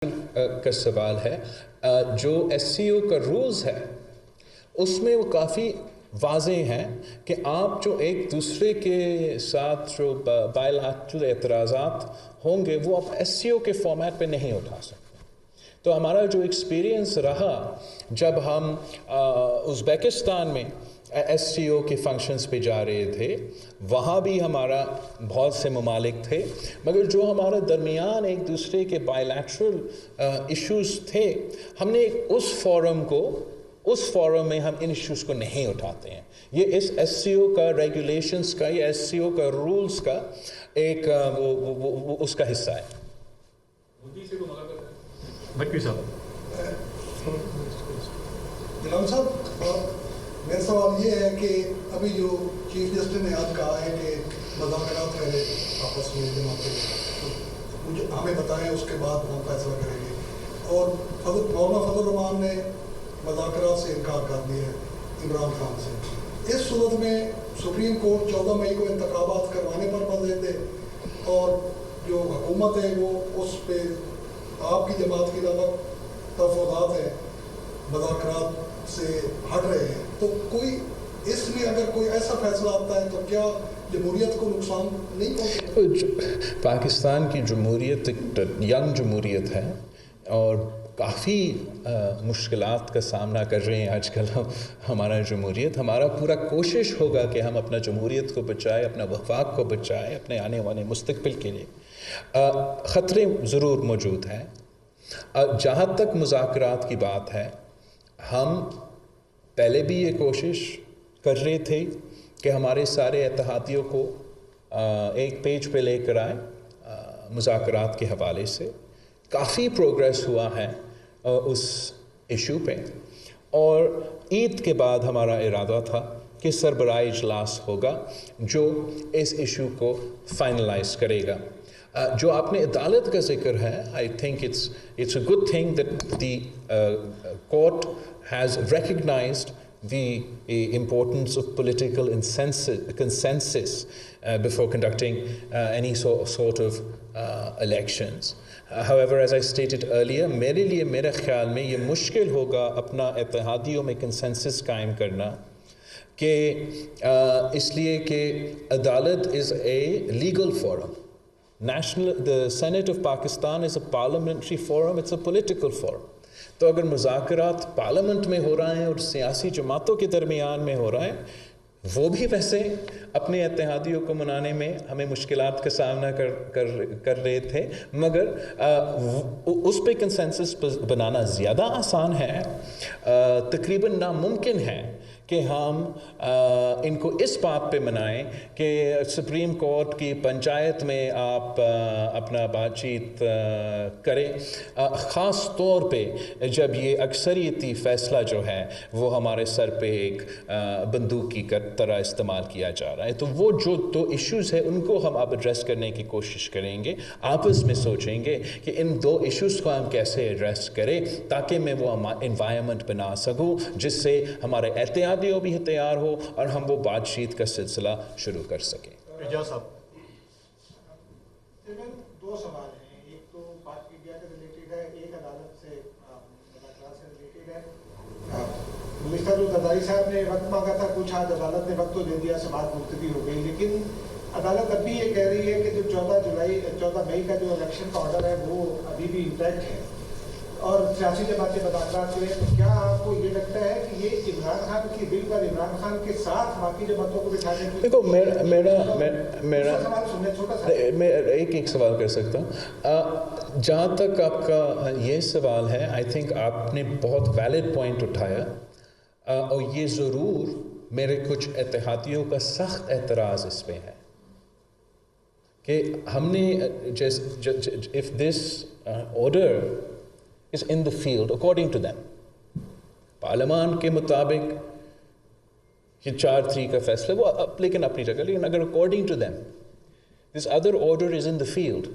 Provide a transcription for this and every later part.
کا سوال ہے. جو ایس سی او کا رولز ہے اس میں وہ کافی واضح ہیں کہ آپ جو ایک دوسرے کے ساتھ جو بائیلیٹرل اعتراضات ہوں گے وہ آپ ایس سی او کے فارمیٹ پہ نہیں اٹھا سکتے. تو ہمارا جو ایکسپیرینس رہا جب ہم ازبیکستان میں ایس سی او کے فنکشنز پہ جا رہے تھے، وہاں بھی ہمارا بہت سے ممالک تھے، مگر جو ہمارے درمیان ایک دوسرے کے بائیلیٹرل ایشوز تھے، ہم نے اس فورم میں ہم ان ایشوز کو نہیں اٹھاتے ہیں. یہ اس ایس سی او کا ریگولیشنز کا یا ایس سی او کا رولز کا ایک وہ اس کا حصہ ہے. غلام صاحب، میرا سوال یہ ہے کہ ابھی جو چیف جسٹس نے آج کہا ہے کہ مذاکرات کرے آپس میں مجھے ہمیں بتائیں، اس کے بعد ہم فیصلہ کریں گے. اور مولانا فضل الرحمان نے مذاکرات سے انکار کر دیا ہے عمران خان سے. اس صورت میں سپریم کورٹ 14 مئی کو انتخابات کروانے پر مزید ہے، اور جو حکومت ہے وہ اس پہ آپ کی جماعت کی تفاوضات ہیں، مذاکرات سے ہٹ رہے ہیں. تو کوئی اس میں اگر کوئی ایسا فیصلہ آتا ہے تو کیا جمہوریت کو نقصان نہیں پہنچے؟ پاکستان کی جمہوریت ایک ینگ جمہوریت ہے اور کافی مشکلات کا سامنا کر رہے ہیں آج کل ہمارا جمہوریت. ہمارا پورا کوشش ہوگا کہ ہم اپنا جمہوریت کو بچائیں، اپنا وفاق کو بچائیں، اپنے آنے والے مستقبل کے لیے. خطرے ضرور موجود ہیں. جہاں تک مذاکرات کی بات ہے، ہم پہلے بھی یہ کوشش کر رہے تھے کہ ہمارے سارے اتحادیوں کو ایک پیج پہ لے کر آئیں. مذاکرات کے حوالے سے کافی پروگریس ہوا ہے اس ایشو پہ، اور عید کے بعد ہمارا ارادہ تھا کہ سربراہ اجلاس ہوگا جو اس ایشو کو فائنلائز کرے گا. جو آپ نے عدالت کا ذکر ہے، I think it's a good thing that the court has recognized the importance of political consensus before conducting any sort of elections. However, as I stated earlier, میرے خیال میں یہ مشکل ہوگا اپنا اتحادیوں میں consensus قائم کرنا، کہ اس لیے کہ عدالت is a legal forum. The Senate of Pakistan is a parliamentary forum, it's a political forum. تو اگر مذاکرات پارلیمنٹ میں ہو رہے ہیں اور سیاسی جماعتوں کے درمیان میں ہو رہا ہے، وہ بھی ویسے اپنے اتحادیوں کو منانے میں ہمیں مشکلات کا سامنا کر رہے تھے، مگر اس پہ کنسنسس بنانا زیادہ آسان ہے، تقریباً ناممکن ہے کہ ہم ان کو اس بات پہ منائیں کہ سپریم کورٹ کی پنچایت میں آپ اپنا بات چیت کریں، خاص طور پہ جب یہ اکثریتی فیصلہ جو ہے وہ ہمارے سر پہ ایک بندوق کی طرح استعمال کیا جا رہا ہے. تو وہ جو دو ایشوز ہیں ان کو ہم اب ایڈریس کرنے کی کوشش کریں گے، آپس میں سوچیں گے کہ ان دو ایشوز کو ہم کیسے ایڈریس کریں تاکہ میں وہ انوائرمنٹ بنا سکوں جس سے ہمارے اتحادیوں بھی تیار ہو اور ہم وہ بات چیت کا سلسلہ شروع کر سکیں. دو سوال ہیں، ایک تو پاک انڈیا سے ریلیٹڈ ہے، ایک عدالت سے مذاکرات سے ریلیٹڈ ہے. گزشتہ جو زرداری صاحب نے وقت مانگا تھا کچھ، آج عدالت نے وقت تو دے دیا، سماعت ملتوی ہو گئی، لیکن عدالت اب بھی یہ کہہ رہی ہے کہ جو 14 مئی کا جو الیکشن کا آرڈر ہے وہ ابھی بھی انٹیکٹ ہے اور سیاسی جماعتیں مذاکرات کریں. تو کیا آپ کو یہ لگتا ہے کہ یہ عمران خان کی بل پر عمران خان کے ساتھ باقی جماعتوں کو بٹھانے کی؟ دیکھو میں ایک سوال کر سکتا ہوں. جہاں تک آپ کا یہ سوال ہے، آئی تھنک آپ نے بہت ویلڈ پوائنٹ اٹھایا، اور یہ ضرور میرے کچھ اتحادیوں کا سخت اعتراض اس پہ ہے کہ ہم نے if this order is in the field according to them، پارلیمان کے مطابق یہ 4/3 کا فیصلہ وہ لیکن اپنی جگہ، لیکن اگر according to them this other order is in the field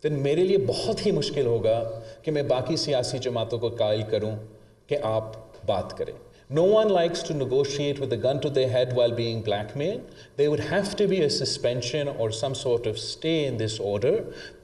then میرے لیے بہت ہی مشکل ہوگا کہ میں باقی سیاسی جماعتوں کو قائل کروں کہ آپ بات کریں. No one likes to negotiate with a gun to their head while being blackmailed. There would have to be a suspension or some sort of stay in this order,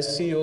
SCO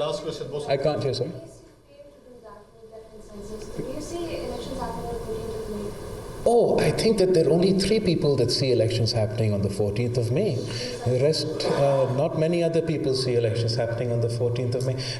Last question, boss. I can't hear, sorry. Oh, I think that there are only 3 people that see elections happening on the 14th of May. The rest, not many other people see elections happening on the 14th of May.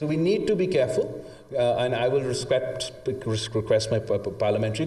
So we need to be careful and I will request my parliamentary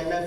IMF